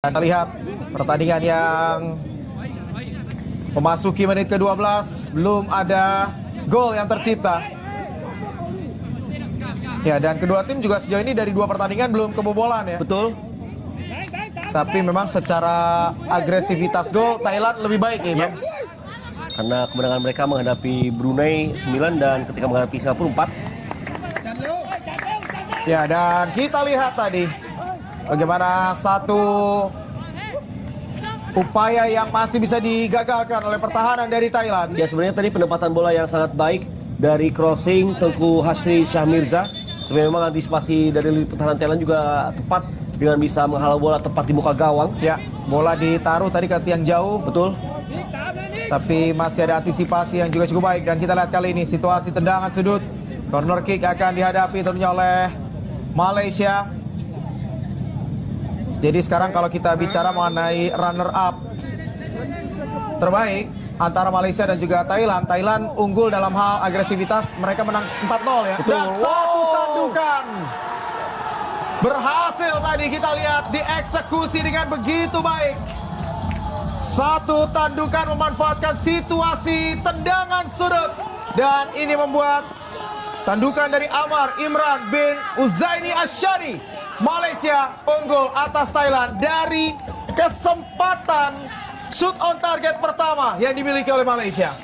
Kita lihat pertandingan yang memasuki menit ke-12, belum ada gol yang tercipta. Ya, dan kedua tim juga sejauh ini dari dua pertandingan belum kebobolan ya. Betul. Tapi memang secara agresivitas gol Thailand lebih baik ya, Bang. Yes. Karena kemenangan mereka menghadapi Brunei 9 dan ketika menghadapi Singapura 4. Ya, dan kita lihat tadi bagaimana satu upaya yang masih bisa digagalkan oleh pertahanan dari Thailand. Ya, sebenarnya tadi penempatan bola yang sangat baik dari crossing Tengku Hasri Shah Mirza. Tapi memang antisipasi dari pertahanan Thailand juga tepat dengan bisa menghalau bola tepat di muka gawang. Ya, bola ditaruh tadi ke tiang jauh. Betul. Tapi masih ada antisipasi yang juga cukup baik. Dan kita lihat kali ini situasi tendangan sudut. Corner kick akan dihadapi tentunya oleh Malaysia. Jadi sekarang kalau kita bicara mengenai runner up terbaik antara Malaysia dan juga Thailand, Thailand unggul dalam hal agresivitas, mereka menang 4-0 ya. Betul. Dan satu tandukan berhasil tadi kita lihat dieksekusi dengan begitu baik. Satu tandukan memanfaatkan situasi tendangan sudut, dan ini membuat tandukan dari Amar Imran bin Uzaini Asyari. Malaysia unggul atas Thailand dari kesempatan shoot on target pertama yang dimiliki oleh Malaysia.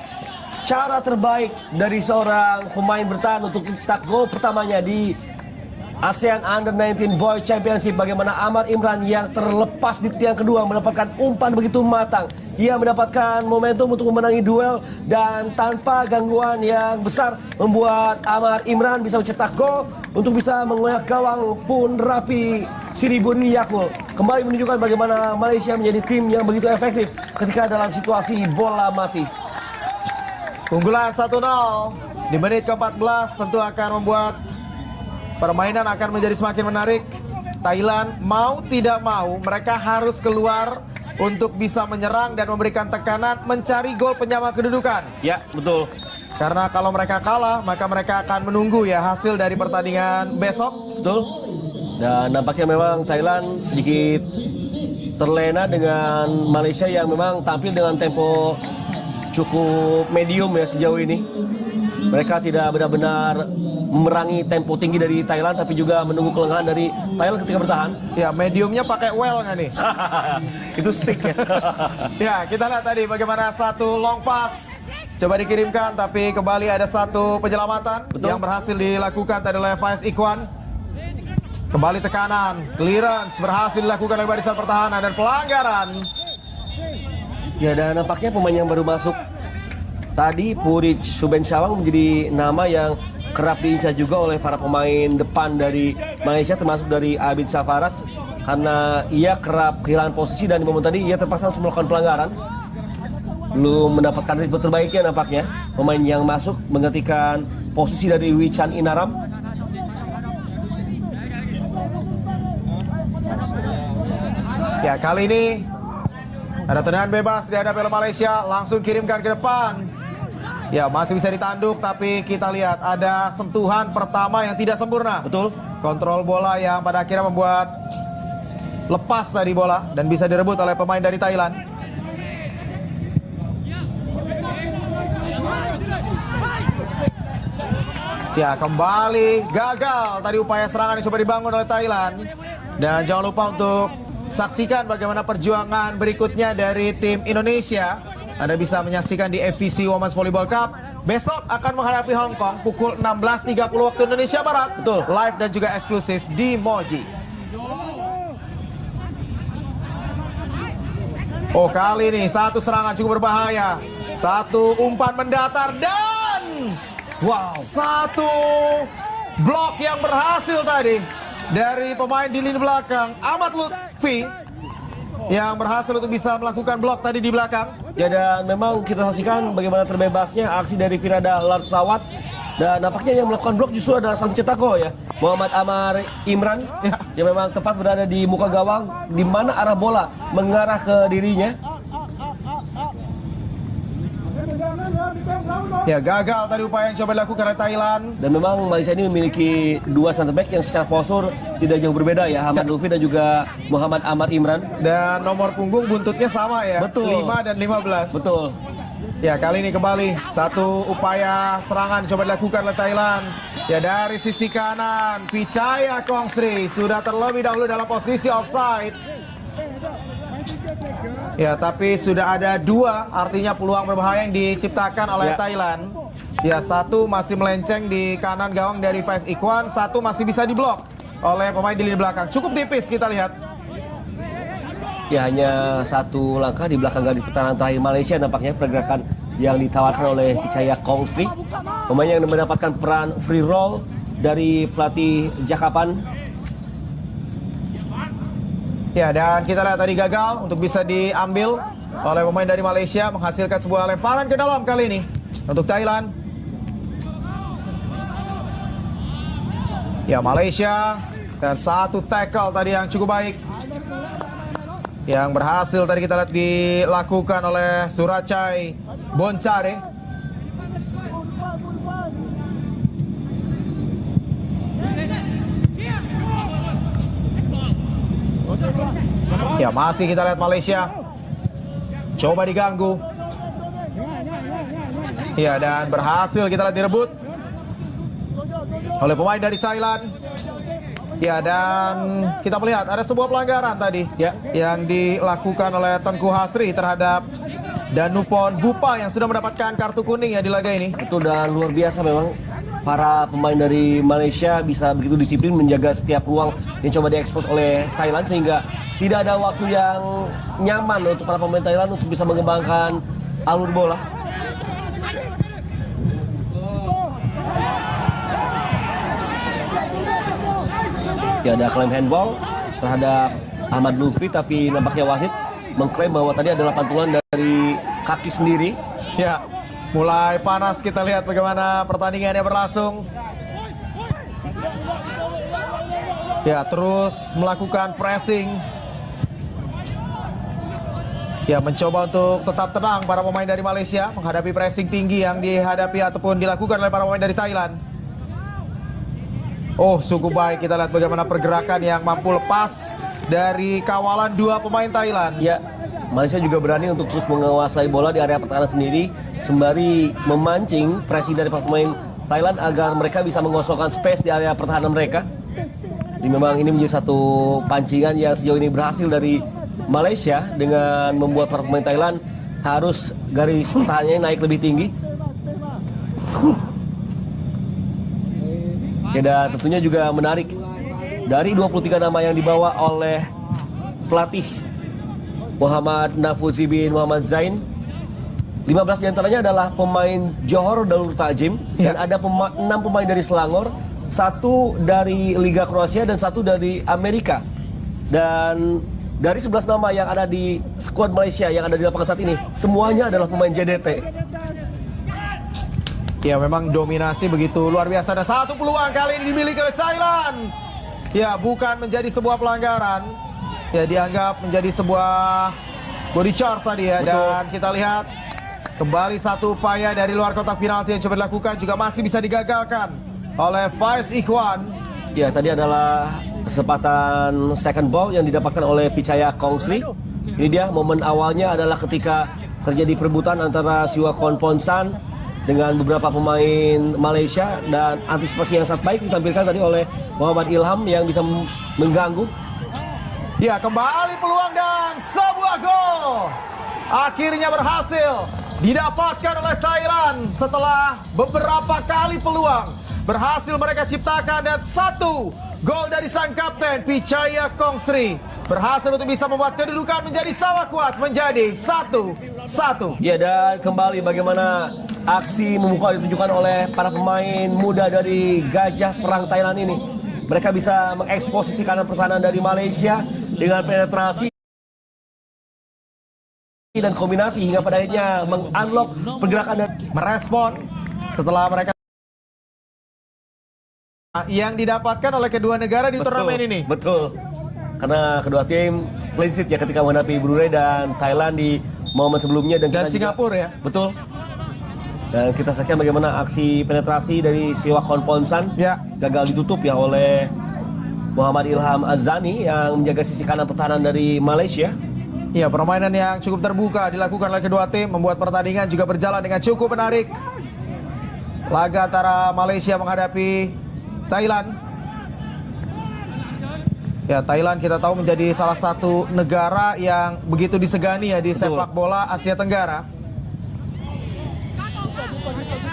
Cara terbaik dari seorang pemain bertahan untuk mencetak gol pertamanya di ASEAN Under-19 Boy Championship, bagaimana Amar Imran yang terlepas di tiang kedua mendapatkan umpan begitu matang. Ia mendapatkan momentum untuk memenangi duel dan tanpa gangguan yang besar membuat Amar Imran bisa mencetak gol untuk bisa mengoyak gawang pun rapi Siribun Yakul. Kembali menunjukkan bagaimana Malaysia menjadi tim yang begitu efektif ketika dalam situasi bola mati. Unggulan 1-0 di menit ke-14 tentu akan membuat permainan akan menjadi semakin menarik. Thailand mau tidak mau mereka harus keluar untuk bisa menyerang dan memberikan tekanan mencari gol penyama kedudukan. Ya, betul. Karena kalau mereka kalah maka mereka akan menunggu ya hasil dari pertandingan besok. Betul. Dan nampaknya memang Thailand sedikit terlena dengan Malaysia yang memang tampil dengan tempo cukup medium ya sejauh ini. Mereka tidak benar-benar memerangi tempo tinggi dari Thailand, tapi juga menunggu kelengahan dari Thailand ketika bertahan. Ya, mediumnya pakai well nggak nih? Itu stick ya. Ya, kita lihat tadi bagaimana satu long pass coba dikirimkan, tapi kembali ada satu penyelamatan. Betul. Yang berhasil dilakukan tadi oleh Faiz Ikhwan. Kembali tekanan, clearance berhasil dilakukan oleh barisan pertahanan dan pelanggaran. Ya, dan nampaknya pemain yang baru masuk tadi, Puric Suben Shawang, menjadi nama yang kerap diincar juga oleh para pemain depan dari Malaysia, termasuk dari Abid Safaras, karena ia kerap kehilangan posisi dan di momen tadi ia terpaksa harus melakukan pelanggaran. Belum mendapatkan ritme terbaiknya nampaknya pemain yang masuk menggantikan posisi dari Wichan Inaram. Ya, kali ini ada tendangan bebas dihadapi oleh Malaysia, langsung kirimkan ke depan. Ya, masih bisa ditanduk, tapi kita lihat ada sentuhan pertama yang tidak sempurna. Betul. Kontrol bola yang pada akhirnya membuat lepas tadi bola dan bisa direbut oleh pemain dari Thailand. Ya, kembali gagal tadi upaya serangan yang coba dibangun oleh Thailand. Dan jangan lupa untuk saksikan bagaimana perjuangan berikutnya dari tim Indonesia. Anda bisa menyaksikan di FVC Women's Volleyball Cup. Besok akan menghadapi Hong Kong pukul 16.30 waktu Indonesia Barat. Betul. Live dan juga eksklusif di Moji. Oh, kali ini satu serangan cukup berbahaya. Satu umpan mendatar dan wow, satu blok yang berhasil tadi dari pemain di lini belakang, Ahmad Lutfi, yang berhasil untuk bisa melakukan blok tadi di belakang. Ya, dan memang kita saksikan bagaimana terbebasnya aksi dari Firada Larsawat. Dan nampaknya yang melakukan blok justru adalah sang cetak gol ya, Muhammad Amar Imran, Ya. yang memang tepat berada di muka gawang di mana arah bola mengarah ke dirinya. Ya, gagal tadi upaya yang coba dilakukan oleh Thailand. Dan memang Malaysia ini memiliki dua center back yang secara postur tidak jauh berbeda ya, Ahmad Lutfi dan juga Muhammad Ahmad Imran. Dan nomor punggung buntutnya sama ya. Betul. 5 dan 15. Betul. Ya, kali ini kembali satu upaya serangan coba dilakukan oleh Thailand. Ya, dari sisi kanan Pichaya Kongsri sudah terlebih dahulu dalam posisi offside. Ya, tapi sudah ada dua, artinya peluang berbahaya yang diciptakan oleh Thailand. Ya, satu masih melenceng di kanan gawang dari Faiz Ikhwan, satu masih bisa diblok oleh pemain di lini belakang. Cukup tipis kita lihat. Ya, hanya satu langkah di belakang garis pertahanan terakhir Malaysia nampaknya pergerakan yang ditawarkan oleh Pichaya Kongsri. Pemain yang mendapatkan peran free roll dari pelatih Jakapan. Ya, dan kita lihat tadi gagal untuk bisa diambil oleh pemain dari Malaysia, menghasilkan sebuah lemparan ke dalam kali ini untuk Thailand. Ya, Malaysia dan satu tackle tadi yang cukup baik yang berhasil tadi kita lihat dilakukan oleh Surachai Boncare. Ya, masih kita lihat Malaysia coba diganggu. Ya, dan berhasil kita lihat direbut oleh pemain dari Thailand. Ya, dan kita melihat ada sebuah pelanggaran tadi yang dilakukan oleh Tengku Hasri terhadap Danupon Bupa yang sudah mendapatkan kartu kuning ya di laga ini. Itu dan luar biasa memang para pemain dari Malaysia bisa begitu disiplin menjaga setiap peluang yang coba diekspos oleh Thailand sehingga tidak ada waktu yang nyaman untuk para pemain Thailand untuk bisa mengembangkan alur bola. Ya, ada klaim handball terhadap Ahmad Lutfi, tapi nampaknya wasit mengklaim bahwa tadi adalah pantulan dari kaki sendiri. Ya, mulai panas kita lihat bagaimana pertandingannya berlangsung. Ya, terus melakukan pressing. Ya, mencoba untuk tetap tenang para pemain dari Malaysia menghadapi pressing tinggi yang dihadapi ataupun dilakukan oleh para pemain dari Thailand. Oh, cukup baik kita lihat bagaimana pergerakan yang mampu lepas dari kawalan dua pemain Thailand. Ya, Malaysia juga berani untuk terus menguasai bola di area pertahanan sendiri sembari memancing pressing dari pemain Thailand agar mereka bisa mengosongkan space di area pertahanan mereka. Jadi memang ini menjadi satu pancingan yang sejauh ini berhasil dari Malaysia dengan membuat para pemain Thailand harus garis pertahanannya naik lebih tinggi. Ya, dan tentunya juga menarik dari 23 nama yang dibawa oleh pelatih Muhammad Nafuzi bin Muhammad Zain, 15 diantaranya adalah pemain Johor Darul Ta'zim dan ada 6 pemain dari Selangor, 1 dari Liga Kroasia dan 1 dari Amerika. Dan dari 11 nama yang ada di skuad Malaysia yang ada di lapangan saat ini, semuanya adalah pemain JDT. Ya, memang dominasi begitu luar biasa. Dan satu peluang kali ini dimiliki oleh Thailand. Ya, bukan menjadi sebuah pelanggaran. Ya, dianggap menjadi sebuah body charge tadi ya. Betul. Dan kita lihat kembali satu upaya dari luar kotak penalti yang coba dilakukan juga masih bisa digagalkan oleh Faiz Ikhwan. Ya, tadi adalah kesempatan second ball yang didapatkan oleh Pichaya Kongsri. Ini dia momen awalnya adalah ketika terjadi perebutan antara Siwa Konponsan dengan beberapa pemain Malaysia dan antisipasi yang sangat baik ditampilkan tadi oleh Muhammad Ilham yang bisa mengganggu. Ya, kembali peluang dan sebuah gol. Akhirnya berhasil didapatkan oleh Thailand setelah beberapa kali peluang. Berhasil mereka ciptakan dan satu gol dari sang kapten Pichaya Kongsri berhasil untuk bisa membuat kedudukan menjadi sama kuat menjadi 1-1. Ya, dan kembali bagaimana aksi memukau ditunjukkan oleh para pemain muda dari Gajah Perang Thailand ini. Mereka bisa mengeksposisi kanan pertahanan dari Malaysia dengan penetrasi dan kombinasi hingga pada akhirnya mengunlock pergerakan dan merespon setelah mereka yang didapatkan oleh kedua negara di turnamen ini. Betul. Karena kedua tim clean sheet ya ketika menghadapi Brunei dan Thailand di momen sebelumnya dan Singapura ya. Betul. Dan kita saksikan bagaimana aksi penetrasi dari Siwakon Ponsan Ya. gagal ditutup ya oleh Muhammad Ilham Azani yang menjaga sisi kanan pertahanan dari Malaysia. Ya, permainan yang cukup terbuka dilakukan oleh kedua tim membuat pertandingan juga berjalan dengan cukup menarik. Laga antara Malaysia menghadapi Thailand. Ya, Thailand kita tahu menjadi salah satu negara yang begitu disegani ya di Betul. sepak bola Asia Tenggara.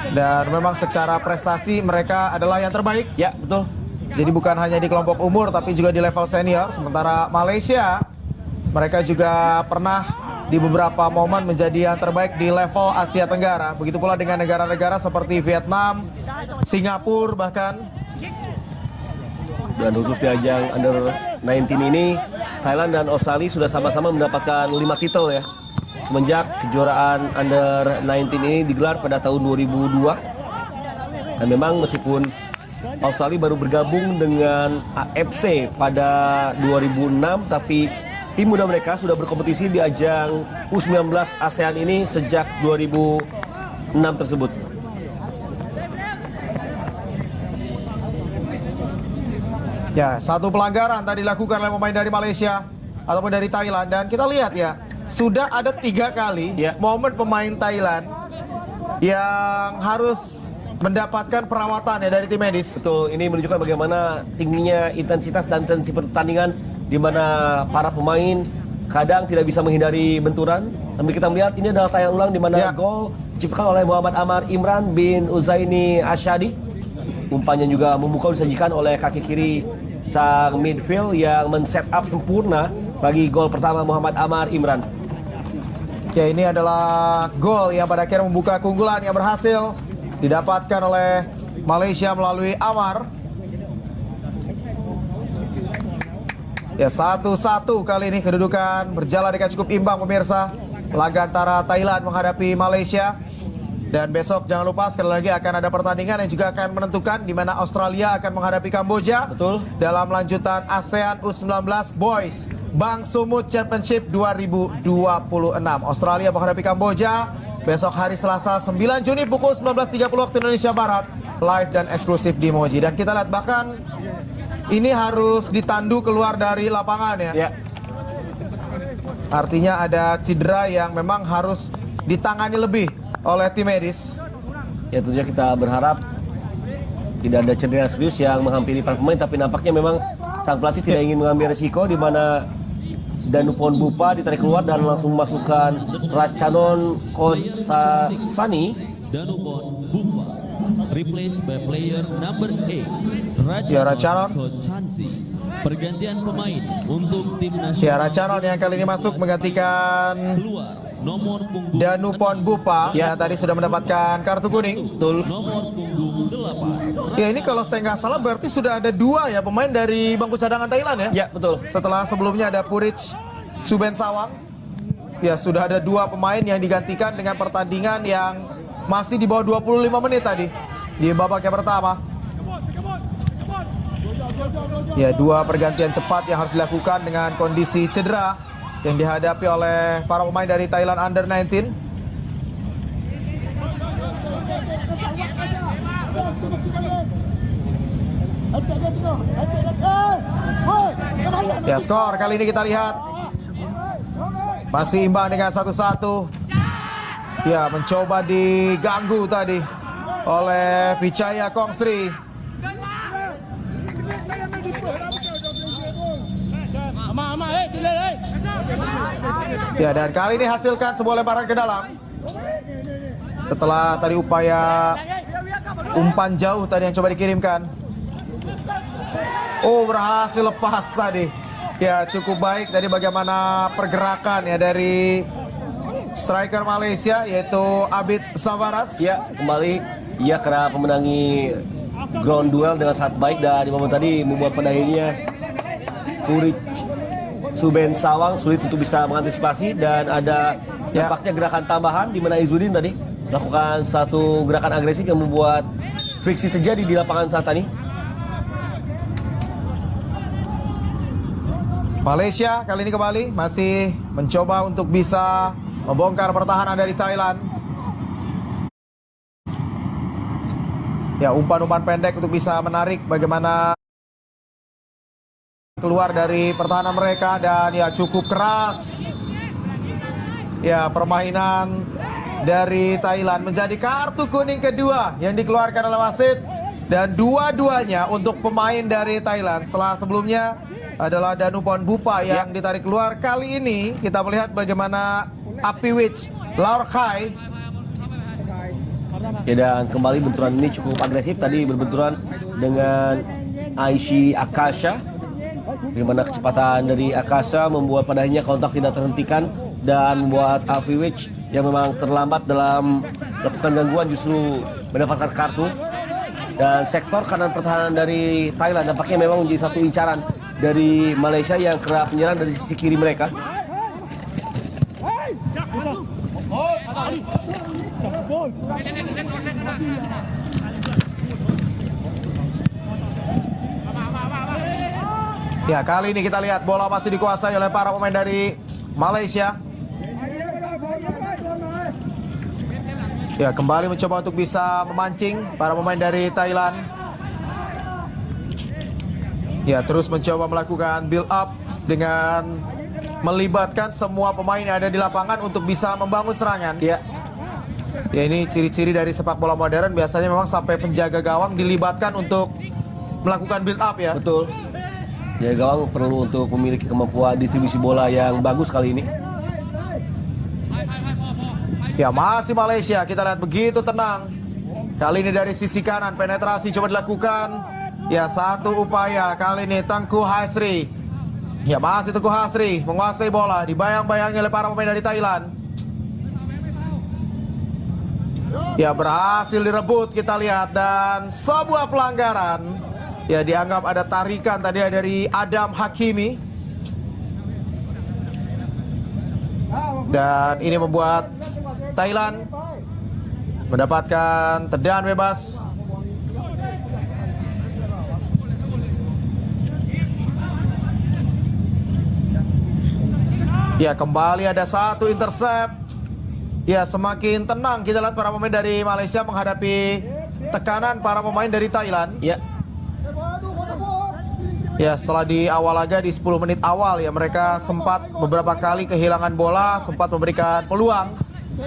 Dan memang secara prestasi mereka adalah yang terbaik. Ya, betul. Jadi bukan hanya di kelompok umur tapi juga di level senior. Sementara Malaysia mereka juga pernah di beberapa momen menjadi yang terbaik di level Asia Tenggara. Begitu pula dengan negara-negara seperti Vietnam, Singapura bahkan. Dan khusus di ajang Under 19 ini, Thailand dan Australia sudah sama-sama mendapatkan 5 titel ya. Semenjak kejuaraan Under 19 ini digelar pada tahun 2002. Dan memang meskipun Australia baru bergabung dengan AFC pada 2006, tapi tim muda mereka sudah berkompetisi di ajang U19 ASEAN ini sejak 2006 tersebut. Ya, satu pelanggaran tadi dilakukan oleh pemain dari Malaysia ataupun dari Thailand. Dan kita lihat ya, sudah ada 3 kali Ya. momen pemain Thailand yang harus mendapatkan perawatan ya dari tim medis. Betul, ini menunjukkan bagaimana tingginya intensitas dan tensi pertandingan di mana para pemain kadang tidak bisa menghindari benturan. Sambil kita melihat ini adalah tayang ulang di mana Ya. gol diciptakan oleh Muhammad Amar Imran bin Uzaini Asyadi. Umpannya juga memukau disajikan oleh kaki kiri sang midfield yang men-set up sempurna bagi gol pertama Muhammad Amar Imran. Ya, ini adalah gol yang pada akhirnya membuka keunggulan yang berhasil didapatkan oleh Malaysia melalui Amar. Ya, 1-1 kali ini kedudukan berjalan dengan cukup imbang pemirsa. Laga antara Thailand menghadapi Malaysia. Dan besok jangan lupa sekali lagi akan ada pertandingan yang juga akan menentukan di mana Australia akan menghadapi Kamboja. Betul. Dalam lanjutan ASEAN U19 Boys Bang Sumut Championship 2026. Australia menghadapi Kamboja besok hari Selasa 9 Juni pukul 19.30 waktu Indonesia Barat. Live dan eksklusif di Moji. Dan kita lihat bahkan ini harus ditandu keluar dari lapangan ya. Ya, Artinya ada cedera yang memang harus ditangani lebih oleh tim medis. ya tentunya kita berharap tidak ada cedera serius yang menghampiri para pemain, tapi nampaknya memang sang pelatih tidak ingin mengambil resiko di mana Danupon Bupa ditarik keluar dan langsung memasukkan Ratchanon Kotsasani. Danupon Bupa replaced by player number 8 Ya, Ratchanon. Kochansi. Pergantian pemain untuk tim nasional. Ya, Ratchanon yang kali ini masuk menggantikan Keluar nomor punggung Danupon Bupa Ya. yang tadi sudah mendapatkan kartu kuning. Betul. nomor punggung 8. Ya, ini kalau saya nggak salah berarti sudah ada 2 ya pemain dari bangku cadangan Thailand ya. Ya, betul. Setelah sebelumnya ada Purich Suben Sawang. Ya, sudah ada 2 pemain yang digantikan dengan pertandingan yang masih di bawah 25 menit tadi di babak yang pertama. Ya, 2 pergantian cepat yang harus dilakukan dengan kondisi cedera yang dihadapi oleh para pemain dari Thailand Under 19. Ya, skor kali ini kita lihat masih imbang dengan 1-1. Ya, mencoba diganggu tadi oleh Pichaya Kongsri. Ya, dan kali ini hasilkan sebuah lemparan ke dalam. Setelah tadi upaya umpan jauh tadi yang coba dikirimkan. Oh, berhasil lepas tadi. Ya, cukup baik tadi bagaimana pergerakan ya dari striker Malaysia yaitu Abid Savaras. Ya, kembali ia kerap memenangi ground duel dengan sangat baik dan di momen tadi membuat pada akhirnya Purich Suben Sawang sulit untuk bisa mengantisipasi dan ada Ya. nampaknya gerakan tambahan di mana Izudin tadi melakukan satu gerakan agresif yang membuat friksi terjadi di lapangan saat ini. Malaysia kali ini kembali masih mencoba untuk bisa membongkar pertahanan dari Thailand. Ya, umpan-umpan pendek untuk bisa menarik bagaimana keluar dari pertahanan mereka, dan ya cukup keras. Ya, permainan dari Thailand menjadi kartu kuning kedua yang dikeluarkan oleh wasit, dan dua-duanya untuk pemain dari Thailand. Setelah sebelumnya adalah Danupon Bupa yang ditarik keluar, kali ini kita melihat bagaimana Apiwich Laorkai. Ya, dan kembali benturan ini cukup agresif. Tadi berbenturan dengan Aishi Akasha. Bagaimana kecepatan dari Akasha membuat pada akhirnya kontak tidak terhentikan dan membuat Apiwich yang memang terlambat dalam melakukan gangguan justru mendapatkan kartu. Dan sektor kanan pertahanan dari Thailand nampaknya memang menjadi satu incaran dari Malaysia yang kerap menyerang dari sisi kiri mereka. Ya, kali ini kita lihat bola masih dikuasai oleh para pemain dari Malaysia. Ya, kembali mencoba untuk bisa memancing para pemain dari Thailand. Ya, terus mencoba melakukan build up dengan melibatkan semua pemain yang ada di lapangan untuk bisa membangun serangan. Ya, ya, ini ciri-ciri dari sepak bola modern, biasanya memang sampai penjaga gawang dilibatkan untuk melakukan build up ya. betul. Ya, gawang perlu untuk memiliki kemampuan distribusi bola yang bagus kali ini. Ya, masih Malaysia, kita lihat begitu tenang. Kali ini dari sisi kanan, penetrasi coba dilakukan. Ya, satu upaya, kali ini Tengku Hasri. Ya, masih Tengku Hasri menguasai bola, dibayang-bayangi oleh para pemain dari Thailand. Ya, berhasil direbut kita lihat, dan sebuah pelanggaran. Ya, dianggap ada tarikan tadi dari Adam Hakimi. Dan ini membuat Thailand mendapatkan tendangan bebas. Ya, kembali ada satu intercept. Ya, semakin tenang kita lihat para pemain dari Malaysia menghadapi tekanan para pemain dari Thailand. Ya, ya, setelah di awal laga di 10 menit awal ya, mereka sempat beberapa kali kehilangan bola, sempat memberikan peluang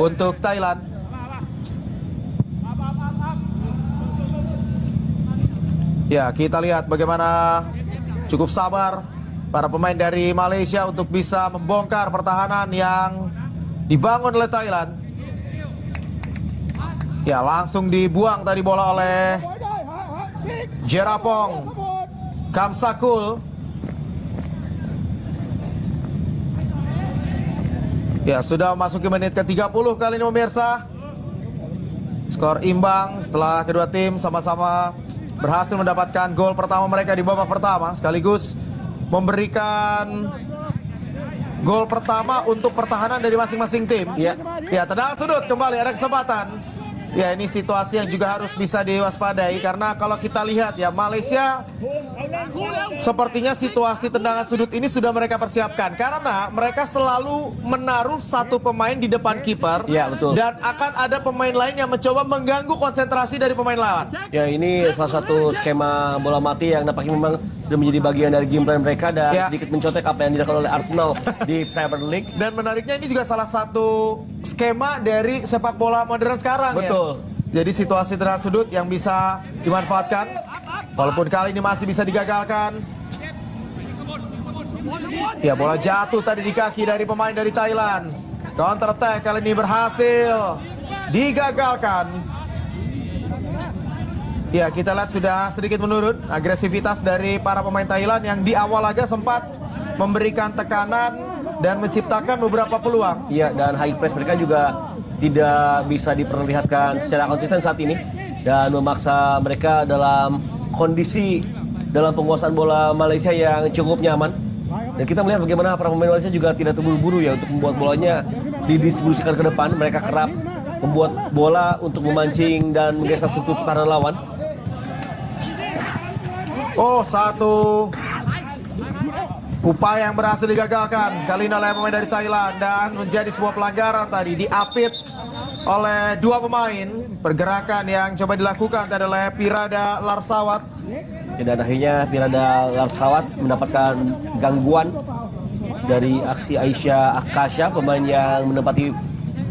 untuk Thailand. Ya, kita lihat bagaimana cukup sabar para pemain dari Malaysia untuk bisa membongkar pertahanan yang dibangun oleh Thailand. Ya, langsung dibuang tadi bola oleh Jerapong Kamsakul. Ya, sudah memasuki menit ke-30 kali ini pemirsa. Skor imbang setelah kedua tim sama-sama berhasil mendapatkan gol pertama mereka di babak pertama, sekaligus memberikan gol pertama untuk pertahanan dari masing-masing tim. Ya. Ya, tendangan sudut kembali, ada kesempatan. Ya, ini situasi yang juga harus bisa diwaspadai, karena kalau kita lihat ya, Malaysia sepertinya situasi tendangan sudut ini sudah mereka persiapkan, karena mereka selalu menaruh satu pemain di depan kiper. Ya, betul. Dan akan ada pemain lain yang mencoba mengganggu konsentrasi dari pemain lawan. ya, ini salah satu skema bola mati yang nampaknya memang sudah menjadi bagian dari game plan mereka, dan Ya. sedikit mencontek apa yang dilakukan oleh Arsenal di Premier League. Dan menariknya ini juga salah satu skema dari sepak bola modern sekarang. Betul. Ya. Jadi situasi tendangan sudut yang bisa dimanfaatkan, walaupun kali ini masih bisa digagalkan. Ya, bola jatuh tadi di kaki dari pemain dari Thailand. Counter attack kali ini berhasil digagalkan. Ya, kita lihat sudah sedikit menurun agresivitas dari para pemain Thailand yang di awal laga sempat memberikan tekanan dan menciptakan beberapa peluang. Iya, dan high press mereka juga tidak bisa diperlihatkan secara konsisten saat ini, dan memaksa mereka dalam kondisi dalam penguasaan bola Malaysia yang cukup nyaman. Dan kita melihat bagaimana para pemain Malaysia juga tidak terburu-buru ya untuk membuat bolanya didistribusikan ke depan. Mereka kerap membuat bola untuk memancing dan menggeser struktur pertahanan lawan. Oh, satu upaya yang berhasil digagalkan kali ini oleh pemain dari Thailand, dan menjadi sebuah pelanggaran tadi. Diapit oleh dua pemain. Pergerakan yang coba dilakukan adalah Pirada Larsawat. Dan akhirnya Pirada Larsawat mendapatkan gangguan dari aksi Aisyah Akasha, pemain yang menempati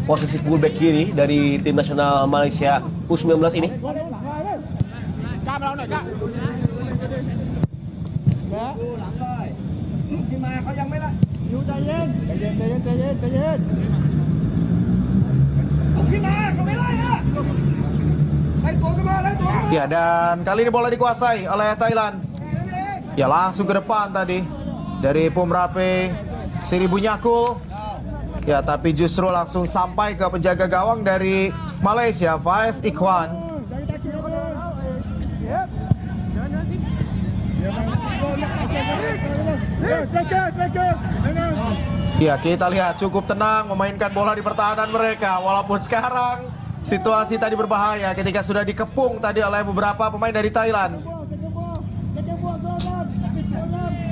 posisi fullback kiri dari tim nasional Malaysia U19 ini. Ya, dan kali ini bola dikuasai oleh Thailand. Ya, langsung ke depan tadi dari Pumrape Siribunyakul. Ya, tapi justru langsung sampai ke penjaga gawang dari Malaysia, Faiz Ikhwan. Ya, kita lihat cukup tenang memainkan bola di pertahanan mereka. Walaupun sekarang situasi tadi berbahaya ketika sudah dikepung tadi oleh beberapa pemain dari Thailand.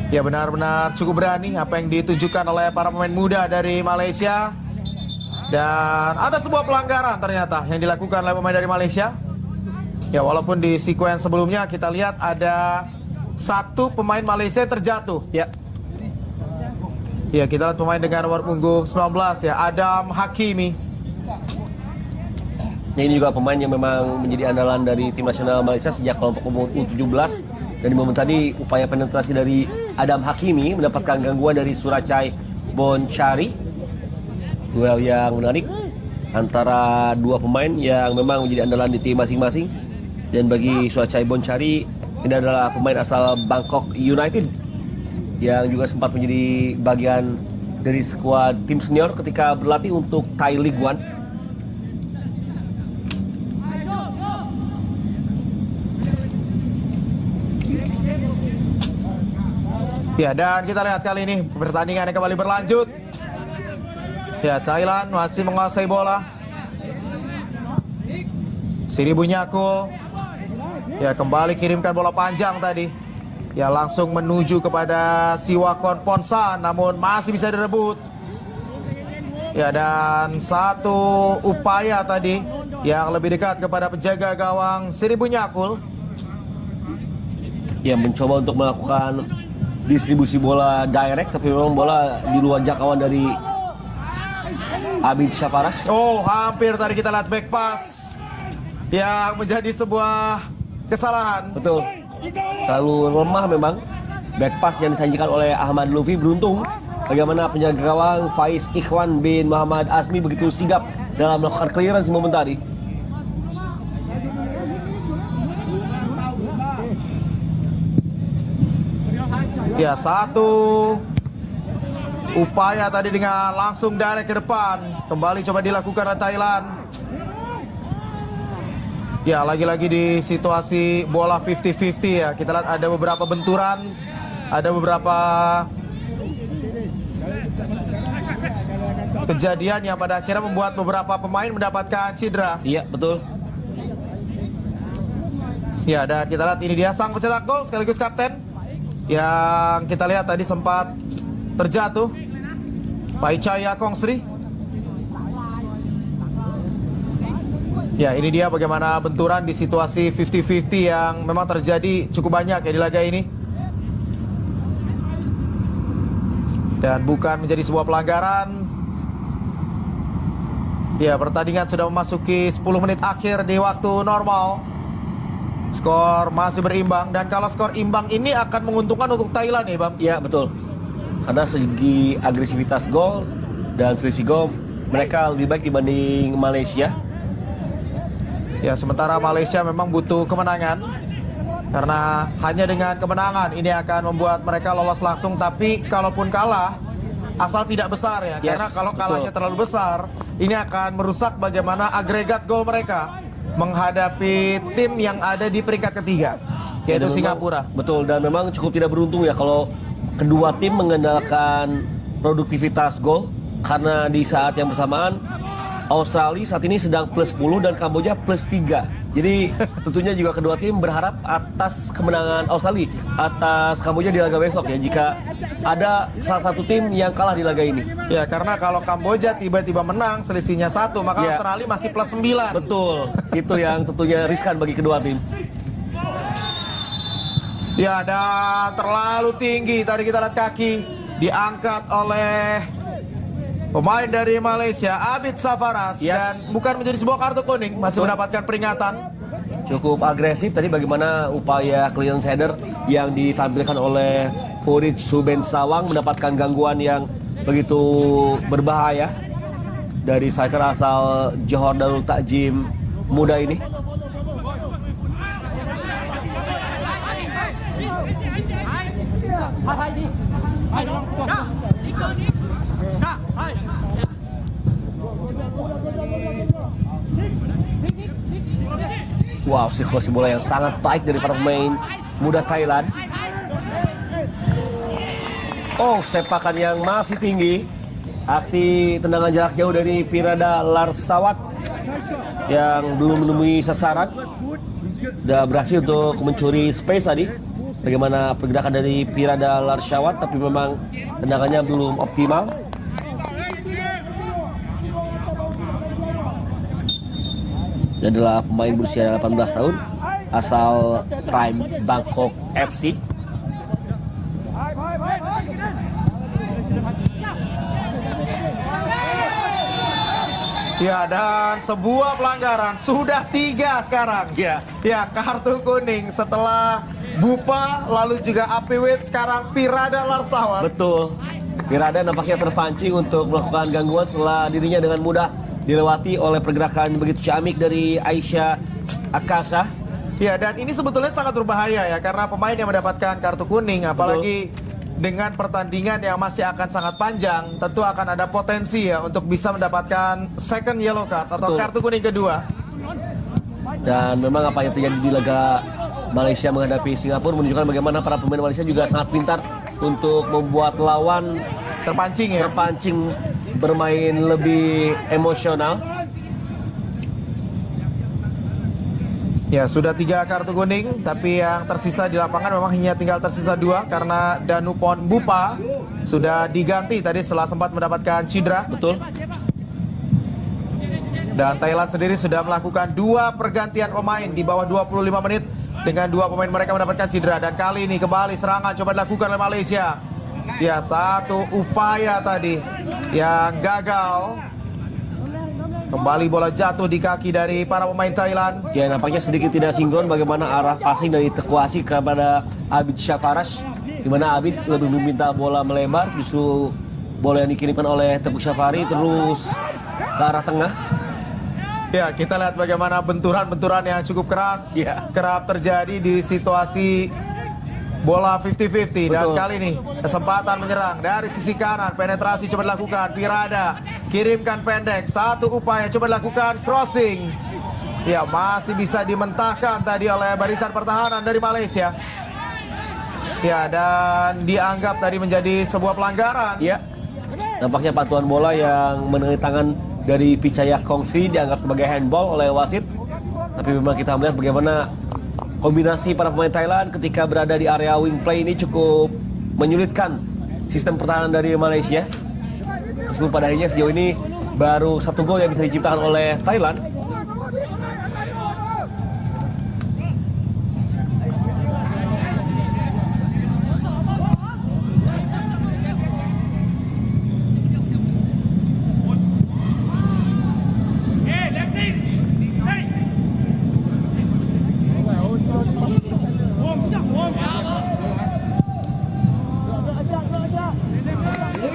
Ya, benar-benar cukup berani apa yang ditujukan oleh para pemain muda dari Malaysia. Dan ada sebuah pelanggaran ternyata yang dilakukan oleh pemain dari Malaysia. Ya, walaupun di sequence sebelumnya kita lihat ada satu pemain Malaysia yang terjatuh. Ya. Ya, kita lihat pemain dengan nomor punggung 19 ya, Adam Hakimi. Ya, ini juga pemain yang memang menjadi andalan dari tim nasional Malaysia sejak kelompok umur U17. Dan di momen tadi upaya penetrasi dari Adam Hakimi mendapatkan gangguan dari Surachai Bonchari. Duel yang menarik antara dua pemain yang memang menjadi andalan di tim masing-masing. Dan bagi Surachai Bonchari, ini adalah pemain asal Bangkok United yang juga sempat menjadi bagian dari skuad tim senior ketika berlatih untuk Thai League One. Ya, dan kita lihat kali ini pertandingan yang kembali berlanjut. Ya, Thailand masih menguasai bola. Siribunyakul. Ya, kembali kirimkan bola panjang tadi. Ya, langsung menuju kepada Siwakon Ponsan, namun masih bisa direbut. Ya, dan satu upaya tadi yang lebih dekat kepada penjaga gawang Siribunyakul. Ya, mencoba untuk melakukan distribusi bola direct, tapi memang bola di luar jangkauan dari Abid Syaparas. Oh, hampir tadi kita lihat back pass yang menjadi sebuah kesalahan. Betul. Terlalu lemah memang back pass yang disajikan oleh Ahmad Lufi. Beruntung bagaimana penjaga gawang Faiz Ikhwan bin Muhammad Azmi begitu sigap dalam melakukan clearance momen tadi. Ya, satu upaya tadi dengan langsung direct ke depan. Kembali coba dilakukan oleh Thailand. Ya, lagi-lagi di situasi bola 50-50 ya. Kita lihat ada beberapa benturan, ada beberapa kejadian yang pada akhirnya membuat beberapa pemain mendapatkan cedera. Iya, betul. Ya, dan kita lihat ini dia sang pencetak gol sekaligus kapten yang kita lihat tadi sempat terjatuh, Paicaya Kongsri. Ya, ini dia bagaimana benturan di situasi 50-50 yang memang terjadi cukup banyak ya di laga ini. Dan bukan menjadi sebuah pelanggaran. Ya, pertandingan sudah memasuki 10 menit akhir di waktu normal. Skor masih berimbang, dan kalau skor imbang ini akan menguntungkan untuk Thailand ya, Bang? Ya, betul. Karena segi agresivitas gol dan selisih gol mereka lebih baik dibanding Malaysia. Ya, sementara Malaysia memang butuh kemenangan. Karena hanya dengan kemenangan ini akan membuat mereka lolos langsung. Tapi kalaupun kalah, asal tidak besar ya. Yes, karena kalau betul. kalahnya terlalu besar, ini akan merusak bagaimana agregat gol mereka menghadapi tim yang ada di peringkat ketiga, yaitu Dan Singapura. Memang, betul, dan memang cukup tidak beruntung ya kalau kedua tim mengandalkan produktivitas gol. Karena di saat yang bersamaan Australia saat ini sedang plus 10 dan Kamboja plus 3. Jadi tentunya juga kedua tim berharap atas kemenangan Australia atas Kamboja di laga besok ya, jika ada salah satu tim yang kalah di laga ini. Ya, karena kalau Kamboja tiba-tiba menang selisihnya 1, maka Ya. Australia masih plus 9. Betul, itu yang tentunya riskan bagi kedua tim. Ya, dan terlalu tinggi tadi kita lihat kaki diangkat oleh pemain dari Malaysia, Abid Safaras. Yes. Dan bukan menjadi sebuah kartu kuning, masih mendapatkan peringatan. Cukup agresif tadi bagaimana upaya clearance header yang ditampilkan oleh Purit Suben Sawang, mendapatkan gangguan yang begitu berbahaya dari striker asal Johor Darul Takjim muda ini. Wow, sirkulasi bola yang sangat baik dari para pemain muda Thailand. Oh, sepakan yang masih tinggi. Aksi tendangan jarak jauh dari Pirada Larsawat yang belum menemui sasaran. Sudah berhasil untuk mencuri space tadi. Bagaimana pergerakan dari Pirada Larsawat, tapi memang tendangannya belum optimal. Dia adalah pemain berusia 18 tahun asal Prime Bangkok FC. Ya, dan sebuah pelanggaran sudah 3 sekarang. Ya. Ya, kartu kuning setelah Bupa, lalu juga Apiwit, sekarang Pirada Larsawat. Betul. Pirada nampaknya terpancing untuk melakukan gangguan setelah dirinya dengan mudah dilewati oleh pergerakan begitu ciamik dari Aisyah Akasa. Ya, dan ini sebetulnya sangat berbahaya ya, karena pemain yang mendapatkan kartu kuning, apalagi dengan pertandingan yang masih akan sangat panjang, tentu akan ada potensi ya untuk bisa mendapatkan second yellow card atau Betul. kartu kuning kedua. Dan memang apa yang terjadi di laga Malaysia menghadapi Singapura menunjukkan bagaimana para pemain Malaysia juga sangat pintar untuk membuat lawan Terpancing ya. terpancing bermain lebih emosional. Ya, sudah 3 kartu kuning, tapi yang tersisa di lapangan memang hanya tinggal tersisa 2 karena Danupon Bupa sudah diganti tadi setelah sempat mendapatkan cedera. Betul. Dan Thailand sendiri sudah melakukan 2 pergantian pemain di bawah 25 menit dengan 2 pemain mereka mendapatkan cedera. Dan kali ini kembali serangan coba dilakukan oleh Malaysia. Ya, satu upaya tadi yang gagal. Kembali bola jatuh di kaki dari para pemain Thailand. Ya, nampaknya sedikit tidak sinkron bagaimana arah passing dari Tekuasi kepada Abid Safaras, di mana Abid lebih meminta bola melebar, justru bola yang dikirimkan oleh Teguh Syafari terus ke arah tengah. Ya, kita lihat bagaimana benturan-benturan yang cukup keras Ya. kerap terjadi di situasi bola 50-50. Dan Betul. kali ini kesempatan menyerang dari sisi kanan, penetrasi coba dilakukan, Pirada kirimkan pendek, satu upaya coba dilakukan crossing. Ya, masih bisa dimentahkan tadi oleh barisan pertahanan dari Malaysia. Ya, dan dianggap tadi menjadi sebuah pelanggaran. Ya, nampaknya patuan bola yang menengahi tangan dari Pichaya Kongsi dianggap sebagai handball oleh wasit. Tapi memang kita melihat bagaimana kombinasi para pemain Thailand ketika berada di area wing play ini cukup menyulitkan sistem pertahanan dari Malaysia. Meskipun pada akhirnya sejauh ini baru 1 gol yang bisa diciptakan oleh Thailand.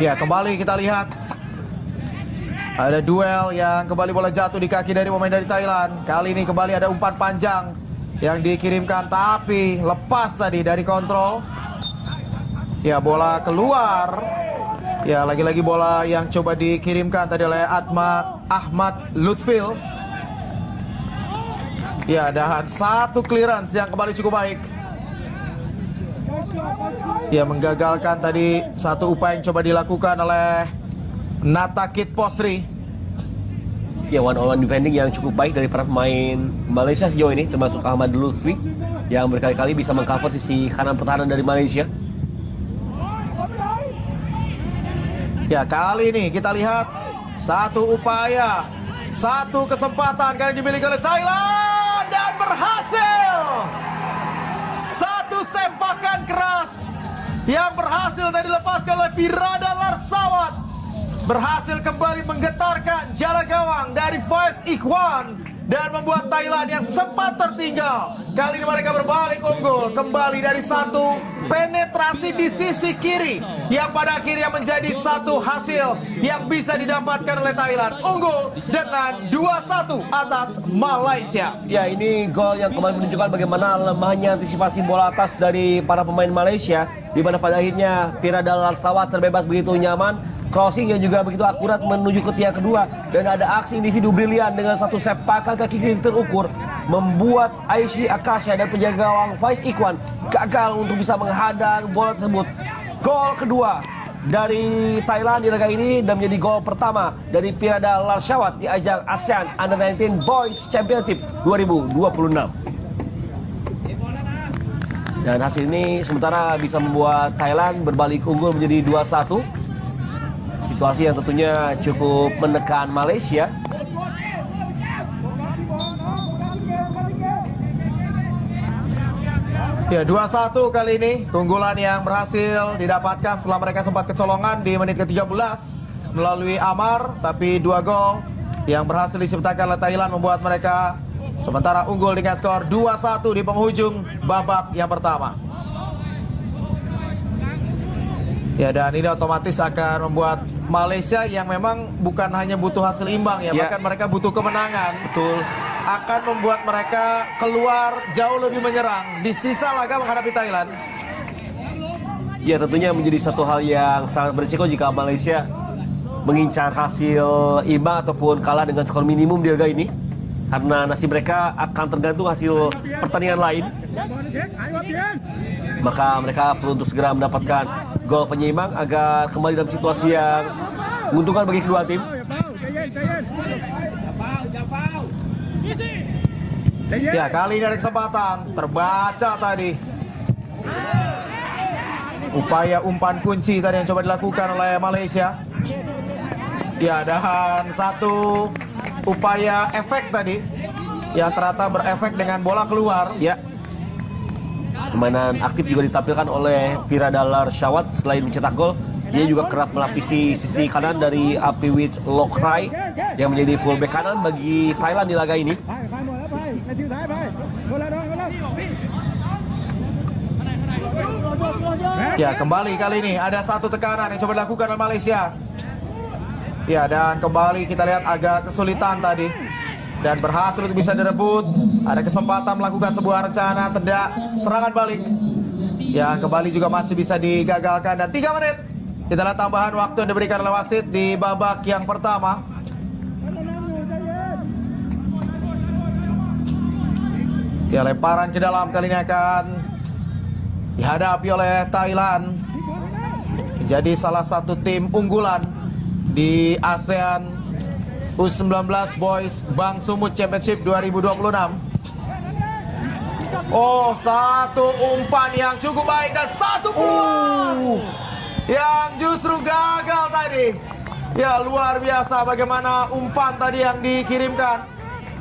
Ya, kembali kita lihat ada duel yang kembali bola jatuh di kaki dari pemain dari Thailand. Kali ini kembali ada umpan panjang yang dikirimkan, tapi lepas tadi dari kontrol. Ya, bola keluar. Ya, lagi-lagi bola yang coba dikirimkan tadi oleh Ahmad Lutfil. Ya, dan satu clearance yang kembali cukup baik. Ya, menggagalkan tadi satu upaya yang coba dilakukan oleh Natakit Posri. Ya, one on one defending yang cukup baik dari para pemain Malaysia sejauh ini, termasuk Ahmad Lutfi yang berkali-kali bisa mengcover sisi kanan pertahanan dari Malaysia. Ya, kali ini kita lihat satu upaya, satu kesempatan kali dimiliki oleh Thailand dan berhasil. Satu sepakan keras yang berhasil tadi dilepaskan oleh Pirada Larsawat, berhasil kembali menggetarkan jala gawang dari Faiz Ikhwan dan membuat Thailand yang sempat tertinggal. Kali ini mereka berbalik unggul kembali dari satu penetrasi di sisi kiri yang pada akhirnya menjadi satu hasil yang bisa didapatkan oleh Thailand, unggul dengan 2-1 atas Malaysia. Ya, ini gol yang kembali menunjukkan bagaimana lemahnya antisipasi bola atas dari para pemain Malaysia, di mana pada akhirnya Pirada Larsawat terbebas begitu nyaman, crossing yang juga begitu akurat menuju ke tiang kedua, dan ada aksi individu brilian dengan satu sepakan kaki kiri terukur membuat Aishi Akasha dan penjaga gawang Faiz Ikhwan gagal untuk bisa menghadang bola tersebut. Gol kedua dari Thailand di laga ini dan menjadi gol pertama dari Pirada Larsawat di ajang ASEAN Under-19 Boys Championship 2026. Dan hasil ini sementara bisa membuat Thailand berbalik unggul menjadi 2-1. Situasi yang tentunya cukup menekan Malaysia. Ya, 2-1 kali ini keunggulan yang berhasil didapatkan setelah mereka sempat kecolongan di menit ke-13 melalui Amar, tapi 2 gol yang berhasil diciptakan oleh Thailand membuat mereka sementara unggul dengan skor 2-1 di penghujung babak yang pertama. Ya, dan ini otomatis akan membuat Malaysia yang memang bukan hanya butuh hasil imbang ya, bahkan mereka butuh kemenangan. Betul. Akan membuat mereka keluar jauh lebih menyerang di sisa laga menghadapi Thailand. Ya, tentunya menjadi satu hal yang sangat berisiko jika Malaysia mengincar hasil imbang ataupun kalah dengan skor minimum di laga ini, karena nasib mereka akan tergantung hasil pertandingan lain. Maka mereka perlu untuk segera mendapatkan gol penyeimbang agar kembali dalam situasi yang menguntungkan bagi kedua tim. Ya, kali ini ada kesempatan, terbaca tadi. Upaya umpan kunci tadi yang coba dilakukan oleh Malaysia. Ya, dan satu upaya efek tadi yang ternyata berefek dengan bola keluar. Ya, permainan aktif juga ditampilkan oleh Pirada Larsawat. Selain mencetak gol, dia juga kerap melapisi sisi kanan dari Apiwich Lokrai yang menjadi fullback kanan bagi Thailand di laga ini. Ya, kembali kali ini ada satu tekanan yang coba dilakukan oleh Malaysia. Ya, dan kembali kita lihat agak kesulitan tadi dan berhasil untuk bisa direbut. Ada kesempatan melakukan sebuah rencana tendak serangan balik yang kembali juga masih bisa digagalkan. Dan 3 menit kita lihat tambahan waktu yang diberikan oleh wasit di babak yang pertama. Ya, lemparan ke dalam kali ini akan dihadapi oleh Thailand, menjadi salah satu tim unggulan di ASEAN U19 Boys Bang Sumut Championship 2026. Oh, satu umpan yang cukup baik dan satu peluang yang justru gagal tadi. Ya, luar biasa bagaimana umpan tadi yang dikirimkan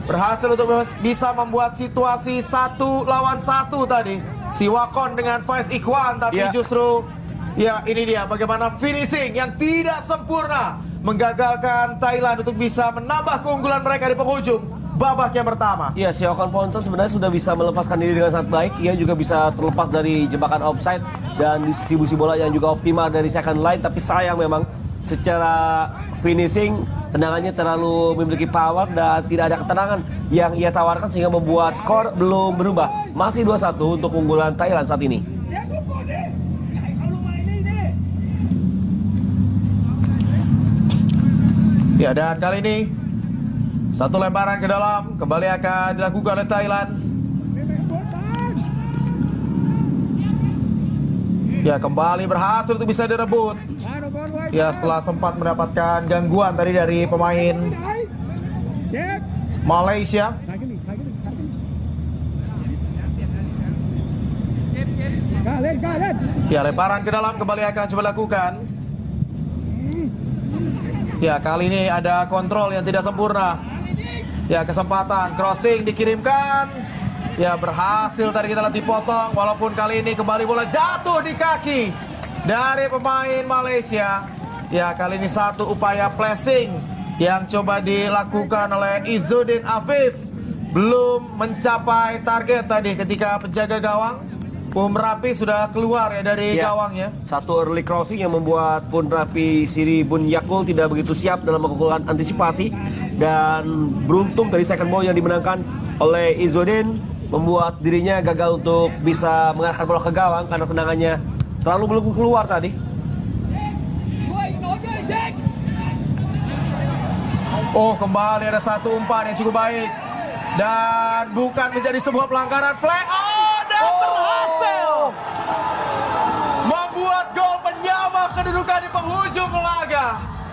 berhasil untuk bisa membuat situasi 1 lawan 1 tadi. Si Wakon dengan Faiz Ikhwan, tapi justru ya ini dia bagaimana finishing yang tidak sempurna menggagalkan Thailand untuk bisa menambah keunggulan mereka di penghujung babak yang pertama. Ya, si Okon Ponson sebenarnya sudah bisa melepaskan diri dengan sangat baik. Ia juga bisa terlepas dari jebakan offside dan distribusi bola yang juga optimal dari second line. Tapi sayang memang secara finishing tendangannya terlalu memiliki power dan tidak ada ketenangan yang ia tawarkan sehingga membuat skor belum berubah. Masih 2-1 untuk keunggulan Thailand saat ini. Ya, dan kali ini satu lemparan ke dalam kembali akan dilakukan oleh Thailand. Ya, kembali berhasil untuk bisa direbut. Ya, setelah sempat mendapatkan gangguan tadi dari pemain Malaysia. Ya, lemparan ke dalam kembali akan coba lakukan. Ya, kali ini ada kontrol yang tidak sempurna. Ya, kesempatan crossing dikirimkan. Ya, berhasil tadi kita lihat dipotong. Walaupun kali ini kembali bola jatuh di kaki dari pemain Malaysia. Ya, kali ini satu upaya flashing yang coba dilakukan oleh Izzuddin Afif belum mencapai target tadi ketika penjaga gawang Pun Rapi sudah keluar ya dari gawangnya. Satu early crossing yang membuat Pun Rapi Siri Bun Yakul tidak begitu siap dalam melakukan antisipasi. Dan beruntung dari second ball yang dimenangkan oleh Izzuddin membuat dirinya gagal untuk bisa mengarahkan bola ke gawang karena tendangannya terlalu melengkung keluar tadi. Oh, kembali ada satu umpan yang cukup baik. Dan bukan menjadi sebuah pelanggaran play. Oh, dan berhasil membuat gol penyama kedudukan di penghujung laga.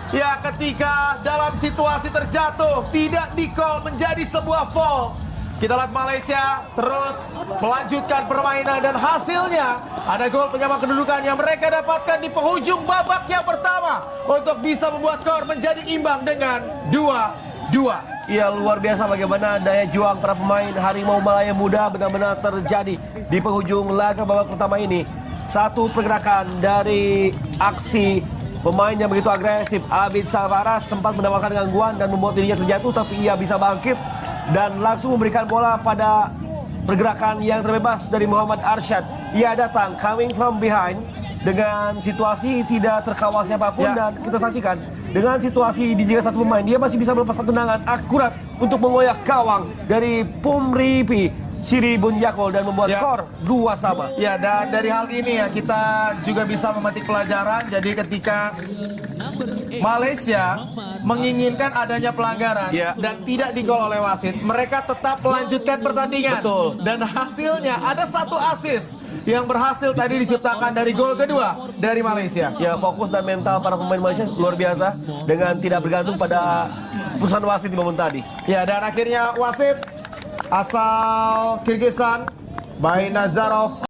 Ya, ketika dalam situasi terjatuh tidak di-call menjadi sebuah foul. Kita lihat Malaysia terus melanjutkan permainan dan hasilnya ada gol penyama kedudukan yang mereka dapatkan di penghujung babak yang pertama untuk bisa membuat skor menjadi imbang dengan 2-2. Ya, luar biasa bagaimana daya juang para pemain Harimau Malaya Muda benar-benar terjadi di penghujung laga babak pertama ini. Satu pergerakan dari aksi pemain yang begitu agresif, Abid Salvaras sempat mendapatkan gangguan dan membuat dirinya terjatuh, tapi ia bisa bangkit dan langsung memberikan bola pada pergerakan yang terbebas dari Muhammad Arsyad. Ia datang coming from behind dengan situasi tidak terkawal siapapun dan kita saksikan dengan situasi dijaga satu pemain, dia masih bisa melepaskan tendangan akurat untuk mengoyak gawang dari Pum Ripi Siri Bun Yakul dan membuat skor 2-2. Ya, dan dari hal ini ya kita juga bisa memetik pelajaran. Jadi ketika Malaysia menginginkan adanya pelanggaran dan tidak di-gol oleh wasit, mereka tetap melanjutkan pertandingan. Betul. Dan hasilnya ada satu assist yang berhasil tadi diciptakan dari gol kedua dari Malaysia. Ya, fokus dan mental para pemain Malaysia luar biasa dengan tidak bergantung pada putusan wasit di momen tadi. Ya, dan akhirnya wasit asal Kyrgyzstan, Bay Nazarov